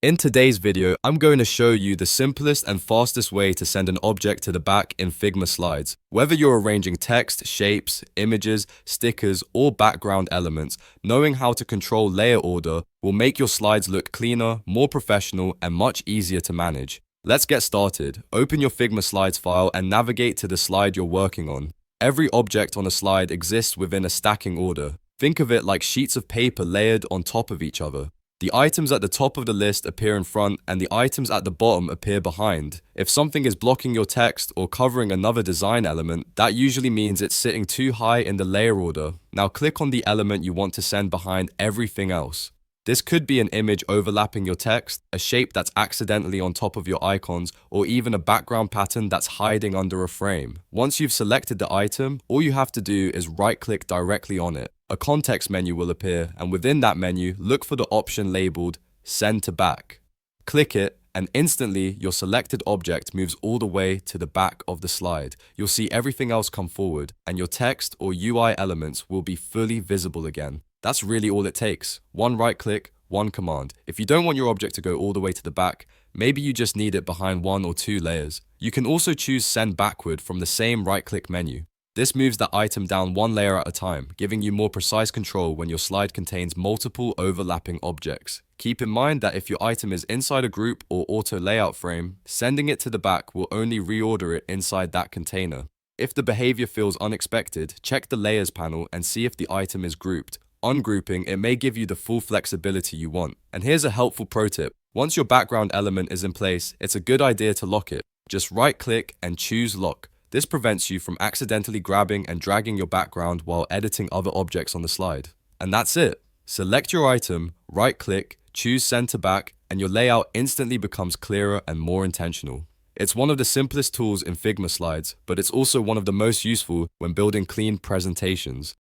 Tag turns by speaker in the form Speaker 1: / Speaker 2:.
Speaker 1: In today's video, I'm going to show you the simplest and fastest way to send an object to the back in Figma Slides. Whether you're arranging text, shapes, images, stickers, or background elements, knowing how to control layer order will make your slides look cleaner, more professional, and much easier to manage. Let's get started. Open your Figma Slides file and navigate to the slide you're working on. Every object on a slide exists within a stacking order. Think of it like sheets of paper layered on top of each other. The items at the top of the list appear in front and the items at the bottom appear behind. If something is blocking your text or covering another design element, that usually means it's sitting too high in the layer order. Now click on the element you want to send behind everything else. This could be an image overlapping your text, a shape that's accidentally on top of your icons, or even a background pattern that's hiding under a frame. Once you've selected the item, all you have to do is right-click directly on it. A context menu will appear, and within that menu, look for the option labeled Send to Back. Click it, and instantly your selected object moves all the way to the back of the slide. You'll see everything else come forward, and your text or UI elements will be fully visible again. That's really all it takes. One right click, one command. If you don't want your object to go all the way to the back, maybe you just need it behind one or two layers. You can also choose Send Backward from the same right click menu. This moves that item down one layer at a time, giving you more precise control when your slide contains multiple overlapping objects. Keep in mind that if your item is inside a group or auto layout frame, sending it to the back will only reorder it inside that container. If the behavior feels unexpected, check the Layers panel and see if the item is grouped. Ungrouping, it may give you the full flexibility you want. And here's a helpful pro tip. Once your background element is in place, it's a good idea to lock it. Just right-click and choose Lock. This prevents you from accidentally grabbing and dragging your background while editing other objects on the slide. And that's it. Select your item, right-click, choose Send to Back, and your layout instantly becomes clearer and more intentional. It's one of the simplest tools in Figma Slides, but it's also one of the most useful when building clean presentations.